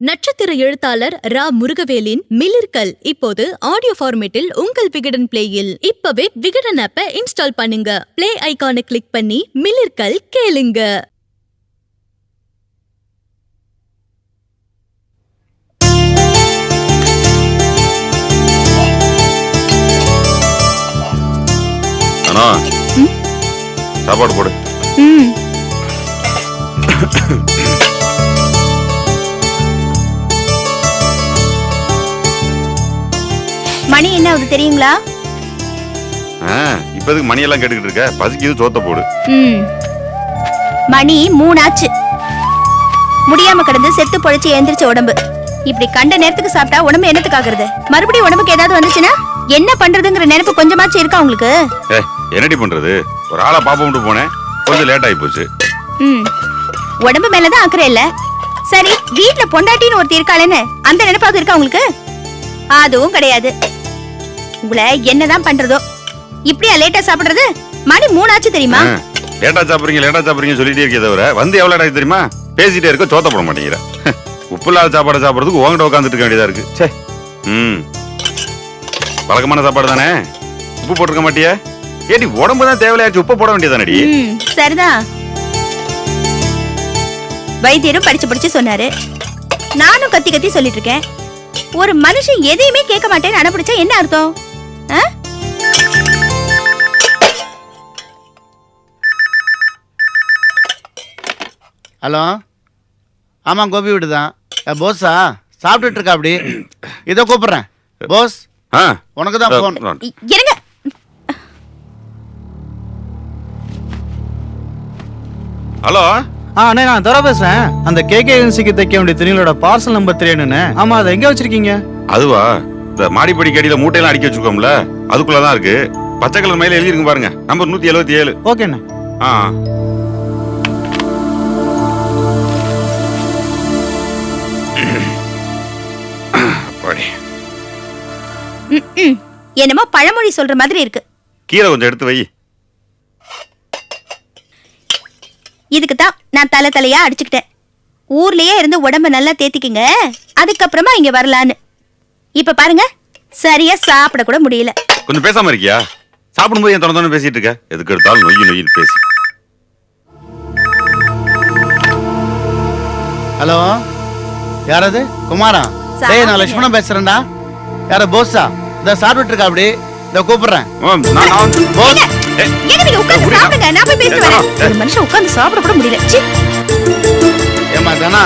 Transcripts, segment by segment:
நட்சத்திர எழுத்தாளர் ரா முருகவேலின் மிளிர்கள் இப்போது ஆடியோ ஃபார்மேட்டில் உங்கள் விகடன் பிளேயில். இப்பவே விகடன் ஆப்பை இன்ஸ்டால் பண்ணுங்க. பிளே ஐகானை கிளிக் பண்ணி மிளிர்கள் கேளுங்க. சாப்பாடு போடு. மணி என்ன ஆகுது தெரியுங்களா? இப்போதுக்கு மணி எல்லாம் கேட்டுக்கிட்டு இருக்க, பசிக்குது, சோத்த போடு. மணி 3 ஆச்சு. முடியாம கிடந்து செத்து பொழைச்சு எழுந்திரிச்ச உடம்பு இப்படி கண்ட நேரத்துக்கு சாப்பிட்டா உடம்பு என்னத்துக்கு ஆகுறது? மறுபடியும் உடம்புக்கு ஏதாவது வந்துச்சுன்னா என்ன பண்றதுங்கிற நினைப்பு கொஞ்சமாச்சும் இருக்கா உங்களுக்கு? என்னடி பண்றது? ஒரு ஆளை பாப்பா போனேன், கொஞ்சம் லேட் ஆகி போச்சு. உடம்பு மேலதான் அக்கறை இல்ல. சரி, வீட்டுல பொண்டாட்டின்னு ஒருத்தி இருக்காளேன்னு அந்த நினைப்பாவது இருக்கா உங்களுக்கு? அதுவும் கிடையாது. உங்களை என்னதான் பண்றதோ. இப்படியா லேட்டா சாப்பிடுறது? மணி 3 ஆச்சு தெரியுமா? லேட்டா சாப்பிடுறீங்க சொல்லிட்டே இருக்கே தவிர வந்து எவ்வளவு ஆச்சு தெரியுமா? பேசிட்டே இருக்க, சோத்த போட மாட்டேங்கிற. உப்பு இல்லாத சாப்பாடு சாப்பிடறதுக்கு உங்ககிட்ட உட்காந்துட்டு இருக்க வேண்டியதா இருக்கு. சே, பழக்கமான சாப்பாடு தானே, உப்பு போட்டுருக்க மாட்டியா? ஏடி, உடம்பு தான் தேவையாச்சு, உப்பு போட வேண்டியதானடி. சரிதான். வைத்தியரும் படிச்சு சொன்னாரு, நானும் கத்தி கத்தி சொல்லிட்டு இருக்கேன். ஒரு மனுஷன் எதையுமே கேட்க மாட்டேன்னு அடம்பிடிச்சா என்ன அர்த்தம்? ஹலோ, ஆமா, கோபி வீடு தான். போஸா சாப்பிட்டுட்டு இருக்கா? அப்படி இதோ கூப்பிடுறேன். போஸ், உனக்கு தான் போன். இருங்க. ஹலோ, அண்ணே, நான் தர பேசுறேன். அந்த கேகே ஏஜென்சிக்கு தைக்க வேண்டிய துணிகளோட பார்சல் நம்பர் 3. ஆமா, அதை எங்க வச்சிருக்கீங்க? அதுவா, இந்த மாடிப்படி கடியில மூட்டையெல்லாம் அடிக்க வச்சுக்கோம்ல, அதுக்குள்ளதான் இருக்கு. பச்சை கலர் மேல எழுதிருக்கு பாருங்க, நம்பர் 177. ஓகேண்ணே. என்னமோ பழமொழி சொல்ற மாதிரி இருக்கு. கீரை கொஞ்சம் எடுத்து வை. இதுக்கு தான் நான் தலையா அடிச்சுக்கிட்டேன். ஊர்லயே இருந்து உடம்ப நல்லா தேத்திக்கிங்க, அதுக்கப்புறமா இங்க வரலான்னு. இப்ப பாருங்க, சரியா சாப்பிட கூட முடியல. கொஞ்சம் பேசாம இருக்கியா? சாப்பிடும்போது என் தொண பேசிட்டு இருக்க, எதுக்கு எடுத்தாலும் நொய்யு பேசி. ஹலோ, யாரது? குமாரா? டேய், நான் லட்சுமணன் பேசுறேன்டா. யார? போஸா? இத சாப்பிட்டு இருக்கா? அப்படி இத கூப்பிடுறேன். ஏமா தானா,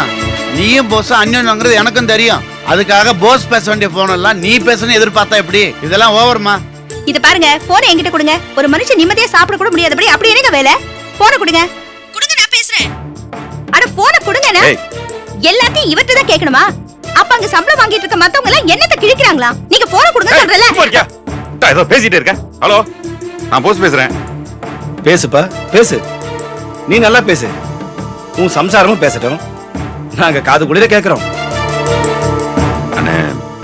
நீயும் போஸ் அந்யோன்ங்கிறது எனக்கும் தெரியும். அதுக்காக போஸ் பேச வேண்டிய போன் எல்லாம் நீ பேசணும் எதிர்பார்த்தா எப்படி? இதெல்லாம் ஓவர்மா. இது பாருங்க, போனை என்கிட்ட கொடுங்க. ஒரு மனுஷன் நிம்மதியா சாப்பிட கூட முடியாதபடி அப்படி என்னங்க வேலை? போனை கொடுங்க. கொடுங்க, நான் பேசுறேன். அட, போனை கொடுங்க. எல்லாத்தையும் இவர்ட்ட தான் கேட்கணுமா? அப்ப அங்க சம்பளம் வாங்கிட்டு இருக்க மத்தவங்க எல்லாம் என்னத்த கிழிக்கிறாங்களா? நீங்க போன கொடுங்க சொல்றல. ஏதோ பேசிட்டே இருக்க. ஹலோ, நான் போஸ் பேசுறேன். பேசுப்பா, பேசு. நீ நல்லா பேசு. உன் சம்சாரமும் பேசட்டும், நாங்க காது குளிர கேக்குறோம். அண்ணே,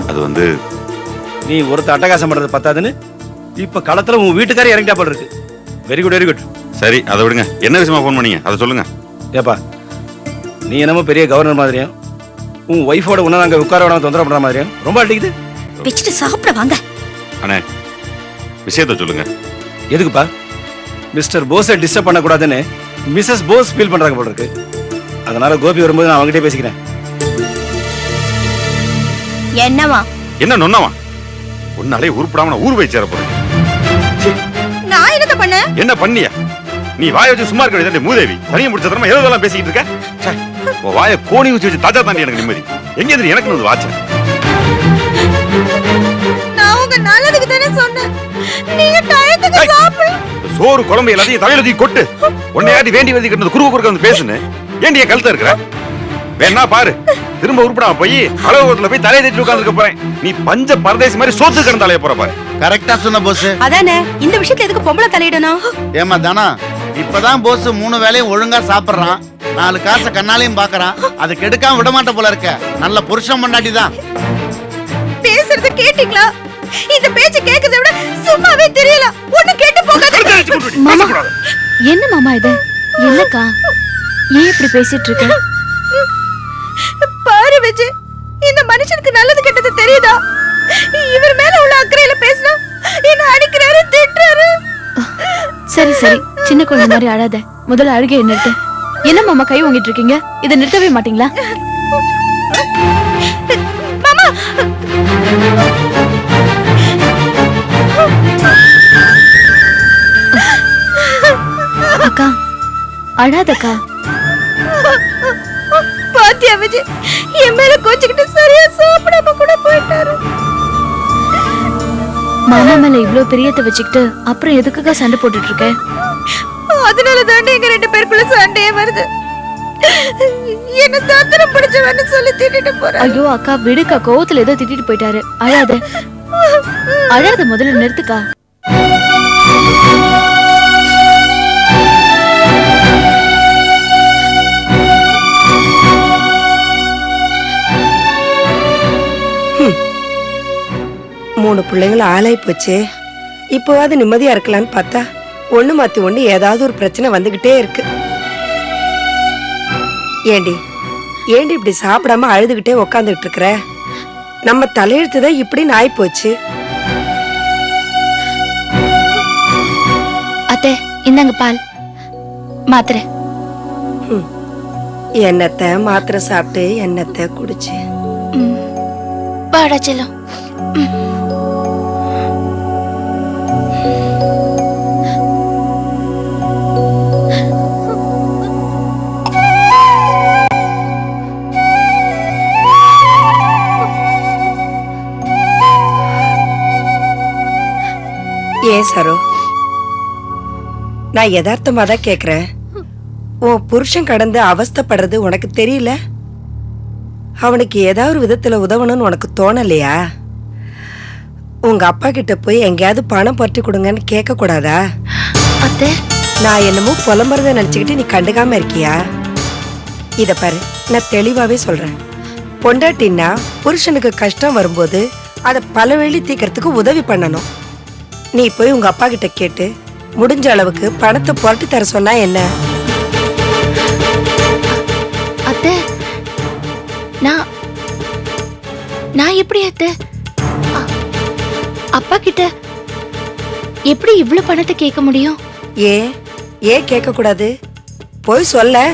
அது வந்து நீ ஒருத்த அட்டகாசம் பண்றது பத்தாதுன்னு இப்ப களத்துல உன் வீட்டுக்காரே இறங்கிட்டா போல இருக்கு. Very good, very good. சரி, அதை விடுங்க. என்ன விஷயமா போன் பண்ணீங்க, அதை சொல்லுங்க. ஏப்பா, நீ என்னமோ பெரிய கவர்னர் மாதிரியும் உன் ஒய்ஃபோட உன்ன அங்க உட்கார விடாம தொந்தரவு பண்ற மாதிரியும் ரொம்ப அடிக்குது. வெச்சிட்டு சாப்பிட வாங்க. அண்ணே, விஷயத்தை சொல்லுங்க. எதுக்குப்பா? மிஸ்டர் போஸை டிஸ்டர்ப் பண்ணக்கூடாதுன்னு மிஸ்ஸஸ் போஸ் ஃபீல் பண்றாங்க போல இருக்கு. அதனால கோபி வரும்போது நான் அவங்ககிட்ட பேசிக்கிறேன். என்னவா? என்ன நொன்னவா? உன்னாலே உருப்படாம ஊர் போய் சேர போறேன். நான் என்ன பண்ண? என்ன பண்ணியா? நீ வாய வச்சு சும்மா இருக்க வேண்டியது மூதேவி. தனியா முடிச்ச தரமா ஏதோலாம் பேசிக்கிட்டு இருக்க. வாய கோணி ஊச்சி வச்சு தாஜா தாண்டி எனக்கு நிம்மதி. எங்க இருந்து எனக்கு வந்து வாச்ச? நான் உங்க நல்லதுக்கு தானே சொன்னேன். நீங்க டயத்துக்கு சாப்பிடு. சோறு குழம்பு எல்லாத்தையும் தலையில தூக்கி கொட்டு. உன்னையாட்டி வேண்டி வேண்டி கட்டது குறுக்க வந்து பேசுன்னு ஏண்டி என் கழுத்த இருக்கிற? வேணா பாரு, திரும்ப உருப்படாம போய் அலுவலகத்துல போய் தலையை தேய்ச்சி உட்கார்ந்துக்க போறேன். நீ பஞ்ச பரதேசி மாதிரி சோத்து கிடந்து தலைய போற பாரு. கரெக்டா சொன்ன போஸ். அதானே, இந்த விஷயத்துல எதுக்கு பொம்பளை தலையிடணும்? ஏமா தானா, இப்பதான் போஸ் 3 வேளையும் ஒழுங்கா சாப்பிடுறான், 4 காசை கண்ணாலையும் பாக்குறான். அது கெடுக்காம விட மாட்ட போல இருக்க. நல்ல புருஷன் பொண்டாட்டி தான். பேசுறது கேட்டீங்களா? இந்த பேச்சு கேக்குறத விட சும்மாவே தெரியல. ஒண்ணு கேட்டு போகாத. மாமா, என்ன மாமா இது? என்னக்கா, ஏன் இப்படி பேசிட்டு இருக்க? பாரு விஜய், இந்த மனுஷனுக்கு நல்லது கெட்டது தெரியுதா? இவர் மேல உள்ள அக்கறையில பேசினா என்ன அடிக்கிறாரு, திட்டுறாரு. சரி சரி, சின்ன குழந்தை மாதிரி அழாத. முதல்ல அழுகை நிறுத்து. என்ன மாமா கை வாங்கிட்டு இருக்கீங்க? இதை நிறுத்தவே மாட்டீங்களா? மாமா, அக்கா அழாதக்கா. பாத்தியா விஜய், என் மேல கோச்சுக்கிட்டு சரியா சாப்பிடாம கூட போயிட்டாரு. மாமா மேல இவ்ளோ பிரியத்தை வச்சுக்கிட்டு அப்புறம் எதுக்குக்கா சண்டை போட்டுட்டு இருக்க? அதனால தாண்டி எங்க 2 பேருக்குள்ள சண்டையே வருது. என்ன தாத்திரம் பிடிச்சவன்னு சொல்லி திட்டிட்டு போறாரு. ஐயோ அக்கா விடுக்கா, கோவத்துல ஏதோ திட்டிட்டு போயிட்டாரு. அழாத அழாத, முதல்ல நிறுத்துக்கா. மூணு பிள்ளைங்கள ஆளாய் போச்சு. இப்போவாது நிம்மதியா இருக்கலான்னு பார்த்தா ஒண்ணு மாத்தி ஒண்ணு ஏதாவது ஒரு பிரச்சனை வந்துகிட்டே இருக்கு. ஏண்டி இப்படி சாப்பிடாம அழுதுகிட்டே உக்காந்துட்டு இருக்கிற? நம்ம தலையெழுத்துதான் இப்படி நாய் போச்சு. அத்தை இந்தாங்க பால் மாத்திரை. என்னத்தை மாத்திரை சாப்பிட்டு என்னத்தை குடிச்சு. வாடா செல்லம். ஏன் சரோ, நான் யதார்த்தமா தான் கேக்குறேன். உன் புருஷன் கடந்து அவஸ்தைப்படுறது உனக்கு தெரியல? அவனுக்கு ஏதாவது ஒரு விதத்துல உதவணும்னு உனக்கு தோணலையா? உங்க அப்பா கிட்ட போய் எங்கேயாவது பணம் பற்றி கொடுங்கன்னு கேட்க கூடாதா? அத்தை நான் என்னமோ புலம்புறத நினைச்சுக்கிட்டு நீ கண்டுக்காம இருக்கியா? இத பாரு, நான் தெளிவாவே சொல்றேன். பொண்டாட்டின்னா புருஷனுக்கு கஷ்டம் வரும்போது அதை பல வழி தீக்கிறதுக்கு உதவி பண்ணணும். நீ போய் உங்க அப்பா கிட்ட கேட்டு முடிஞ்ச அளவுக்கு பணத்தை புரட்டி தர சொன்னா என்ன? அத்தை நான் எப்படி அத்தை அப்பா கிட்ட எப்படி இவ்வளவு பணத்தை கேட்க முடியும்? ஏன் கேட்க கூடாது? போய் சொல்ல.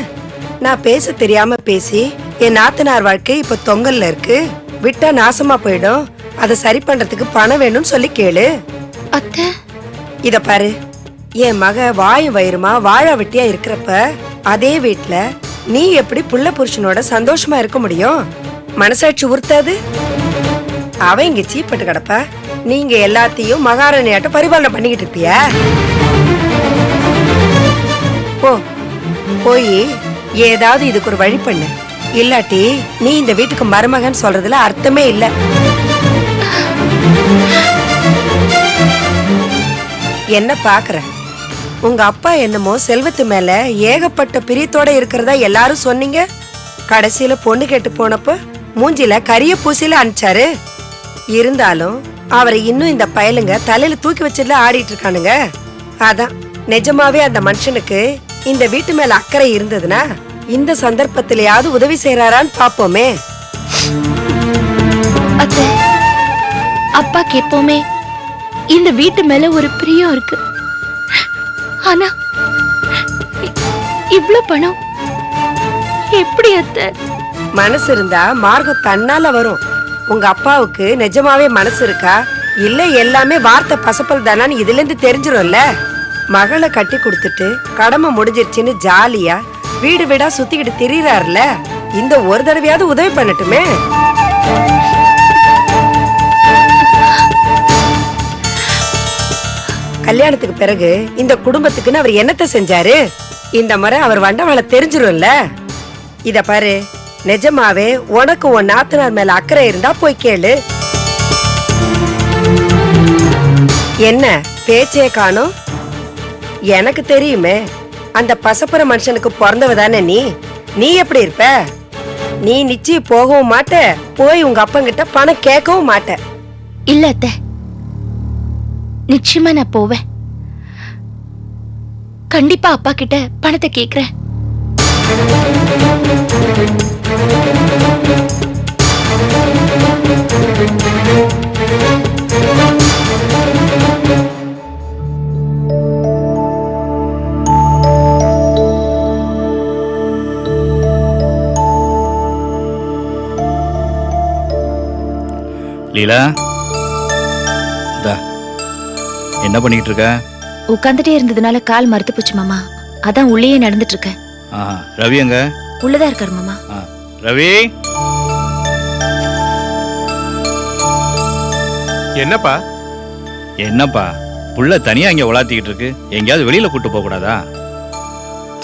நான் பேச தெரியாம பேசி என் நாத்தனார் வாழ்க்கை இப்ப தொங்கல்ல இருக்கு, விட்டா நாசமா போயிடும், அதை சரி பண்றதுக்கு பணம் வேணும்னு சொல்லி கேளு. அத்தை இத பாரு, என் மக வாயும் வயிறுமா வாழ வெட்டியா இருக்கிறப்ப அதே வீட்டுல நீ எப்படி புள்ள புருஷனோட சந்தோஷமா இருக்க முடியும்? மனசாட்சி உறுத்தாது? அவன் இங்க சீப்பட்டு கிடப்ப, நீங்க எல்லாத்தையும் மகாராணியாட்ட பரிபாலனை பண்ணிக்கிட்டு இருப்பியா? போய் ஏதாவது இதுக்கு ஒரு வழி பண்ணு. இல்லாட்டி நீ இந்த வீட்டுக்கு மருமகன் சொல்றதுல அர்த்தமே இல்ல. என்ன பாக்குற? உங்க அப்பா என்னமோ செல்வத்து மேல ஏகப்பட்ட பிரியத்தோட இருக்கிறதா எல்லாரும் சொன்னீங்க. கடைசியில பொண்ணு கேட்டு போனப்ப மூஞ்சில கரிய பூசில அனுப்பிச்சாரு. இருந்தாலும் அவரை இன்னும் இந்த பயலுங்க தலையில தூக்கி வச்சதுல ஆடிட்டு இருக்கானுங்க. அதான் நிஜமாவே அந்த மனுஷனுக்கு இந்த வீட்டு மேல அக்கறை இருந்ததுன்னா இந்த சந்தர்ப்பத்திலேயாவது உதவி செய்யறாரான்னு பாப்போமே. அத்தை அப்பாக்கு எப்பவுமே இந்த வீட்டு மேல ஒரு பிரியம் இருக்கு. ஆனா இவ்ளோ பணம் எப்படி அத்தை? மனசு இருந்தா மார்க்கம் தன்னால வரும். உங்க அப்பாவுக்கு நிஜமாவே மனசு இருக்கா இல்ல எல்லாமே வார்த்தை பசப்பல் தானான்னு இதுல இருந்து தெரிஞ்சிரும்ல. மகளை கட்டி கொடுத்துட்டு கடமை முடிஞ்சிருச்சுன்னு ஜாலியா வீடு வீடா சுத்திக்கிட்டு திரியறாருல, இந்த ஒரு தடவையாவது உதவி பண்ணட்டுமே. கல்யாணத்துக்கு பிறகு இந்த குடும்பத்துக்குன்னு அவர் என்னத்தை செஞ்சாரு? இந்த முறை அவர் வண்டவாள தெரிஞ்சிரும்ல. இத பாரு, நிஜமாவே உனக்கு உன் நாத்தனார் மேல அக்கறை இருந்தா போய் கேளு. என்ன பேச்சே காணோம்? எனக்கு தெரியுமே, அந்த பசப்புற மனுஷனுக்கு பிறந்தவ தானே நீ எப்படி இருப்ப? நீ நிச்சயம் போகவும் மாட்ட, போய் உங்க அப்பங்கிட்ட பணம் கேட்கவும் மாட்ட. இல்ல அத்தை, நிச்சயமா நான் போவேன். கண்டிப்பா அப்பா கிட்ட பணத்தை கேக்குறேன். லீலா என்ன பண்ணிட்டு இருக்க? உட்காந்துட்டே இருந்ததுனால கால் மறுத்து போச்சு மாமா. அதான் உள்ளேயே நடந்துட்டு இருக்கேன். ரவி எங்க? உள்ளதா இருக்காரு மாமா. ரவி என்னப்பா? என்னப்பா புள்ள தனியா இங்க உலாத்திக்கிட்டு இருக்கு, எங்கேயாவது வெளியில கூட்டு போக கூடாதா?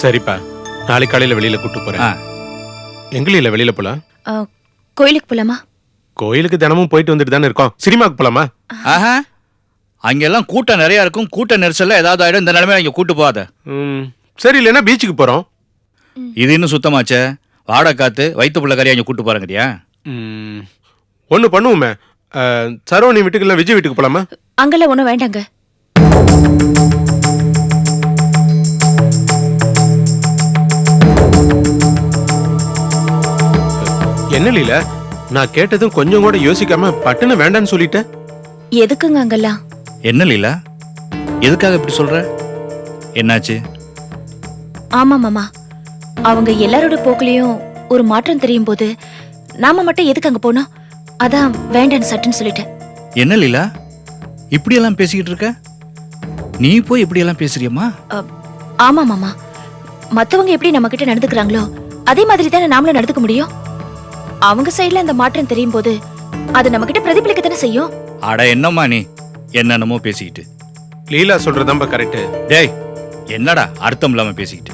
சரிப்பா, நாளைக்கு காலையில வெளியில கூட்டு போறேன். எங்களில வெளியில போலாம். கோயிலுக்கு போலாமா? கோயிலுக்கு தினமும் போயிட்டு வந்துட்டு தானே இருக்கோம். சினிமாக்கு போலாமா? அங்கெல்லாம் கூட்டம் நிறைய இருக்கும். கூட்ட நெரிசல்ல ஏதாவது ஆயிடும். இந்த நிலைமையில இங்க கூட்டு போகாத. சரி, இல்லைன்னா பீச்சுக்கு போறோம். இது இன்னும் சுத்தமாச்சே. வாடகை காத்து வயிற்று புள்ள கறியா இங்க கூட்டு போறங்கடியா? ஒண்ணு பண்ணுவோமே, சரோனி வீட்டுக்கு இல்ல விஜய் வீட்டுக்கு போலாமா? அங்கெல்லாம் ஒண்ணும் வேண்டாங்க. என்ன லீல, நான் கேட்டதும் கொஞ்சம் கூட யோசிக்காம பட்டுன்னு வேண்டான்னு சொல்லிட்டேன். எதுக்குங்க அங்கெல்லாம்? என்ன லீலா, எதுக்காக இப்படி சொல்ற? என்னாச்சு? ஆமா மாமா, அவங்க எல்லாரோட போக்குலயும் ஒரு மாற்றம் தெரியும் போது நாம மட்டும் எதுக்கு அங்க போனோம்? அதான் வேண்டான்னு சட்டுன்னு சொல்லிட்டேன். என்ன லீலா இப்படி எல்லாம் பேசிக்கிட்டு இருக்க? நீ போய் இப்படி எல்லாம் பேசுறியம்மா? ஆமா மாமா, மத்தவங்க எப்படி நம்ம கிட்ட நடந்துக்கிறாங்களோ அதே மாதிரி தானே நாமளும் நடந்துக்க முடியும். அவங்க சைடுல அந்த மாற்றம் தெரியும் போது அது நம்ம கிட்ட பிரதிபலிக்க தானே செய்யும். அட என்னம்மா நீ என்னென்னமோ பேசிக்கிட்டு. லீலா சொல்றதாம்ப கரெக்ட். டேய் என்னடா அர்த்தம் இல்லாம பேசிக்கிட்டு?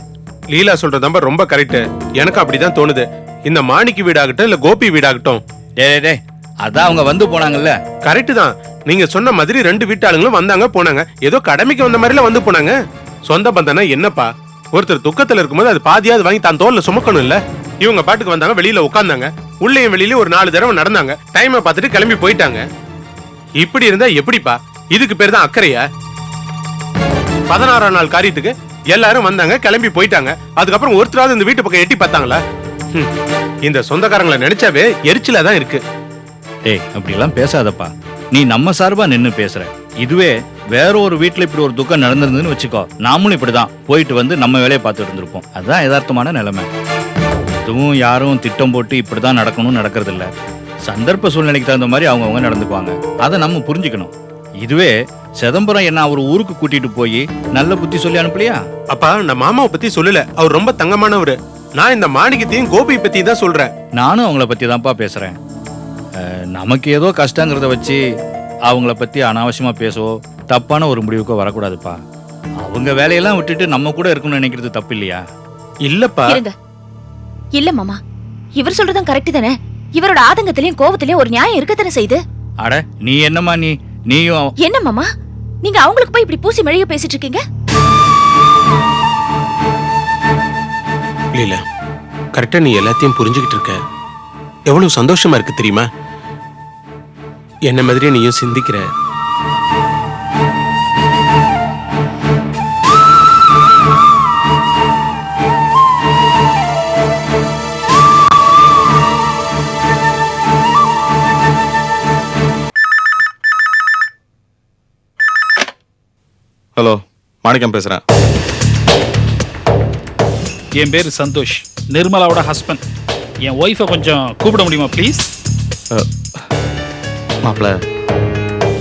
லீலா சொல்றதாம்ப ரொம்ப கரெக்ட். எனக்கு அப்படிதான் தோணுது. இந்த மாணிக்கு வீடாகட்டும் இல்ல கோபி வீடாகட்டும். டேய் அதான் அவங்க வந்து போனாங்கல்ல. கரெக்ட் தான், நீங்க சொன்ன மாதிரி 2 வீட்டாளுங்களும் வந்தாங்க போனாங்க. ஏதோ கடமைக்கு வந்த மாதிரில வந்து போனாங்க. சொந்த பந்தனா என்னப்பா, ஒருத்தர் துக்கத்துல இருக்கும்போது அது பாதியாவது வாங்கி தான் தோல்ல சுமக்கணும் இல்ல? இவங்க பாட்டுக்கு வந்தாங்க, வெளியில உட்கார்ந்தாங்க, உள்ளேயும் வெளியில ஒரு 4 தடவை நடந்தாங்க, டைமை பார்த்துட்டு கிளம்பி போயிட்டாங்க. இப்படி இருந்தா எப்படிப்பா? இதுக்கு பேர் தான் அக்கறையா? 16ஆம் நாள் காரியத்துக்கு எல்லாரும் வந்தாங்க, கிளம்பி போயிட்டாங்க. அதுக்கப்புறம் ஒருத்தராவது இந்த வீட்டு பக்கம் எட்டி பார்த்தாங்களா? இந்த சொந்தக்காரங்களை நினைச்சாவே எரிச்சலா தான் இருக்கு. டேய் அப்படி எல்லாம் பேசாதப்பா. நீ நம்ம சார்பா நின்னு பேசுற. இதுவே வேற ஒரு வீட்டுல இப்படி ஒரு துக்கம் நடந்திருந்ததுன்னு வச்சுக்கோ, நாமளும் இப்படிதான் போயிட்டு வந்து நம்ம வேலையை பார்த்துட்டு இருந்திருப்போம். அதுதான் யதார்த்தமான நிலைமை. இதுவும் யாரும் திட்டம் போட்டு இப்படிதான் நடக்கணும்னு நடக்கிறது இல்ல. சந்தர்ப்ப சூழ்நிலைக்கு தகுந்த மாதிரி அவங்க நடந்துக்குவாங்க. அதை நம்ம புரிஞ்சுக்கணும். இதுவே சிதம்பரம் என்ன ஒரு ஊருக்கு கூட்டிட்டு போய் நல்ல புத்தி சொல்லி அனுப்பலையா? அப்பா, நான் மாமாவை பத்தி சொல்லல, அவர் ரொம்ப தங்கமானவரு. நான் இந்த மாணிக்கத்தையும் கோபி பத்தி தான் சொல்றேன். நானும் அவங்கள பத்தி தான்ப்பா பேசுறேன். நமக்கு ஏதோ கஷ்டங்கிறத வச்சு அவங்கள பத்தி அனாவசியமா பேசவோ தப்பான ஒரு முடிவுக்கோ வரக்கூடாதுப்பா. அவங்க வேலையெல்லாம் விட்டுட்டு நம்ம கூட இருக்கணும்னு நினைக்கிறது தப்பு இல்லையா? இல்லப்பா. இல்ல மாமா, இவர் சொல்றதும் கரெக்ட் தானே. இவரோட ஆதங்கத்திலயும் கோபத்திலயும் ஒரு நியாயம் இருக்கத்தானே செய்து. அட நீ என்னம்மா நீயும் என்ன மாமா, நீங்க அவங்களுக்கு போய் இப்படி பூசி மெழுக பேசிட்டு இருக்கீங்க? இல்ல, கரெக்டா நீ எல்லாத்தையும் புரிஞ்சுக்கிட்டு இருக்க. எவ்வளவு சந்தோஷமா இருக்கு தெரியுமா? என்ன மாதிரியே நீயும் சிந்திக்கிற. ஹலோ, மாணிக்கம் பேசுறேன். என் பேரு சந்தோஷ், நிர்மலாவோட ஹஸ்பண்ட். என் ஒய்ஃபை கொஞ்சம் கூப்பிட முடியுமா ப்ளீஸ்? மாப்பிள்ள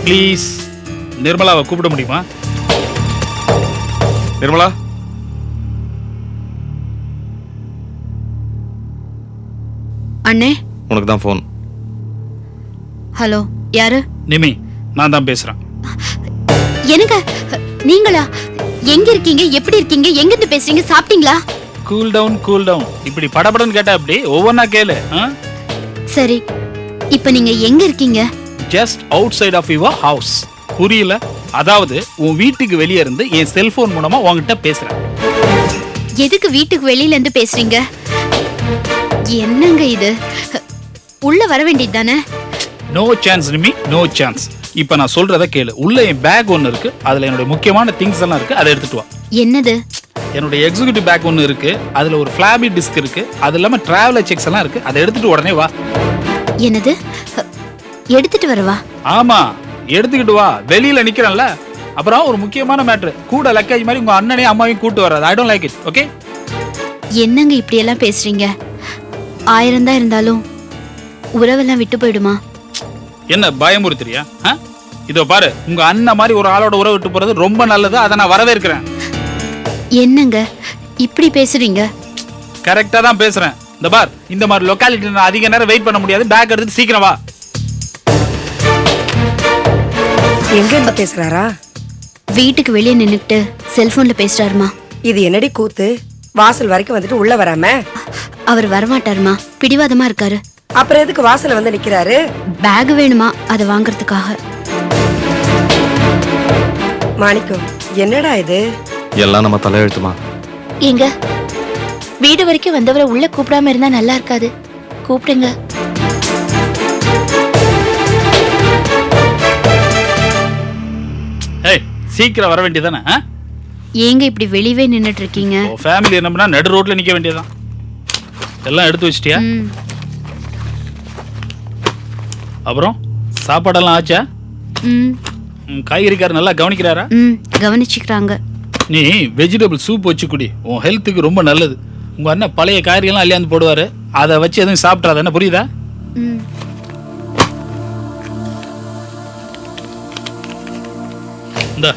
ப்ளீஸ், நிர்மலாவை கூப்பிட முடியுமா? நிர்மலா, அண்ணே உனக்கு தான் ஃபோன். ஹலோ, யாரு? நிமி, நான் தான் பேசுறேன். எனக்கு நீங்களா? எங்க இருக்கீங்க? எப்படி இருக்கீங்க? எங்க இருந்து பேசுறீங்க? சாப்பிட்டீங்களா? Cool down cool down. இப்படி படபடன்னு கேட்டா அப்படி ஒவ்வொன்னா கேளு. சரி, இப்ப நீங்க எங்க இருக்கீங்க? Just outside of your house. புரியல? அதாவது உன் வீட்டுக்கு வெளியே இருந்து என் செல்போன் மூலமா உன்கிட்ட பேசுறேன். எதுக்கு வீட்டுக்கு வெளியில இருந்து பேசுறீங்க? என்னங்க இது? உள்ள வர வேண்டியது தானே? No chance Nimi, no chance. இப்ப நான் சொல்றத கேளு. உள்ள என் பேக் ஒன்னு இருக்கு, அதுல என்னோட முக்கியமான திங்ஸ் எல்லாம் இருக்கு, அதை எடுத்துட்டு வா. என்னது? என்னோட எக்ஸிக்யூட்டிவ் பேக் ஒன்னு இருக்கு, அதுல ஒரு ஃபிளாபி டிஸ்க் இருக்கு, அது இல்லாம டிராவலர் செக்ஸ் எல்லாம் இருக்கு, அதை எடுத்துட்டு உடனே வா. என்னது? எடுத்துட்டு வரவா? ஆமா, எடுத்துக்கிட்டு வா. வெளியில நிக்கிறேன்ல. அப்புறம் ஒரு முக்கியமான மேட்ரு, கூட லக்கேஜ் மாதிரி உங்க அண்ணனையும் அம்மாவையும் கூட்டு வராது. I don't like it. Okay? என்னங்க இப்படி எல்லாம் பேசுறீங்க? 1000 தான் இருந்தாலும் உறவெல்லாம் விட்டு போயிடுமா? என்ன பயமுறுத்துறியா? இதோ பாரு, உங்க அண்ணன் மாதிரி ஒரு ஆளோட உறவு விட்டு போறது ரொம்ப நல்லது. அதை நான் வரவேற்கிறேன். என்னங்க இப்படி பேசுறீங்க? கரெக்டா தான் பேசுறேன். இந்த பார், இந்த மாதிரி லொக்காலிட்டி நான் அதிக நேரம் வெயிட் பண்ண முடியாது. பேக் எடுத்து சீக்கிரம் வா. எங்க இருந்து பேசுறாரா? வீட்டுக்கு வெளியே நின்னுட்டு செல்போன்ல பேசுறாருமா. இது என்னடி கூத்து? வாசல் வரைக்கும் வந்துட்டு உள்ள வராம அவர் வரமாட்டாருமா, பிடிவாதமா இருக்காரு. அப்புறம் எதுக்கு வாசல்ல வந்து நிக்கிறாரு? பேக் வேணுமா, அதை வாங்குறதுக்காக. மாணிக்கம், என்னடா இது? எல்லாம் நம்ம தலையெழுத்துமா. எங்க வீடு வரைக்கும் வந்தவரை உள்ள கூப்பிடாம இருந்தா நல்லா இருக்காது. கூப்பிடுங்க. ஏய், சீக்கிரம் வர வேண்டியதானே? ஏங்க இப்படி வெளியவே நின்னுட்டு இருக்கீங்க? ஃபேமிலி என்னம்னா நடு ரோட்ல நிக்க வேண்டியதான். எல்லாம் எடுத்து வச்சிட்டியா? அப்புறம் சாப்பாடெல்லாம் ஆச்சா? காய்கறிக்காரர் நல்லா கவனிக்கிறாரா? கவனிச்சுக்கிறாங்க. நீ வெஜிடபிள் சூப் வச்சு குடி, உன் ஹெல்த்துக்கு ரொம்ப நல்லது. உங்க அண்ணன் பழைய காய்கறியெல்லாம் அள்ளியாந்து போடுவாரு, அதை வச்சு எதுவும் சாப்பிட்றாத. என்ன புரியுதா? இந்த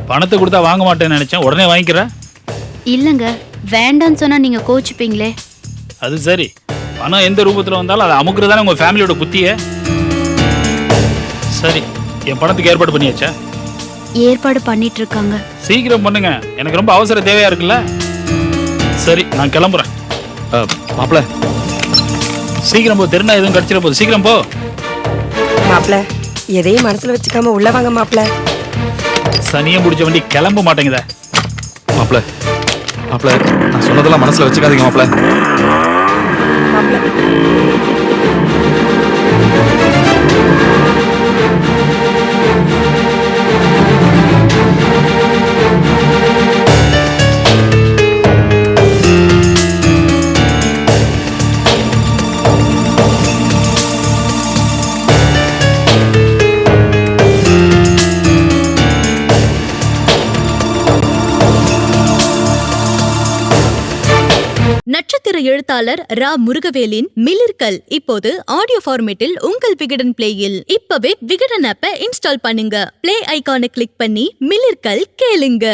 பணத்தை கொடுத்தா வாங்க மாட்டேன்னு நினைச்சேன், உடனே வாங்கிக்கிற. இல்லங்க, வேண்டான்னு சொன்னா நீங்க கோச்சுப்பீங்களே. அது சரி, பணம் எந்த ரூபத்துல வந்தாலும் அதை அமுக்குறதானே உங்க ஃபேமிலியோட புத்திய. சரி, என் பணத்துக்கு ஏற்பாடு பண்ணியாச்சா? ஏற்பாடு பண்ணிட்டு இருக்காங்க. சீக்கிரம் பண்ணுங்க, எனக்கு ரொம்ப அவசர தேவையா இருக்குல்ல. சரி, நான் கிளம்புறேன். மாப்பிள சீக்கிரம் போ, தெரினா எதுவும் கடிச்சிட போகுது. சீக்கிரம் போ. மாப்பிள, எதையும் மனசுல வச்சுக்காம உள்ள வாங்க மாப்பிள. சனியை முடிச்ச வண்டி கிளம்ப மாட்டேங்குதா? மாப்பிள மாப்பிள, நான் சொன்னதெல்லாம் மனசுல வச்சுக்காதீங்க மாப்பிள. நட்சத்திர எழுத்தாளர் ரா முருகவேலின் மிளிர்கள் இப்போது ஆடியோ ஃபார்மேட்டில் உங்கள் விகடன் பிளேயில். இப்பவே விகடன் ஆப்பை இன்ஸ்டால் பண்ணுங்க. பிளே ஐகானை கிளிக் பண்ணி மிளிர்கள் கேளுங்க.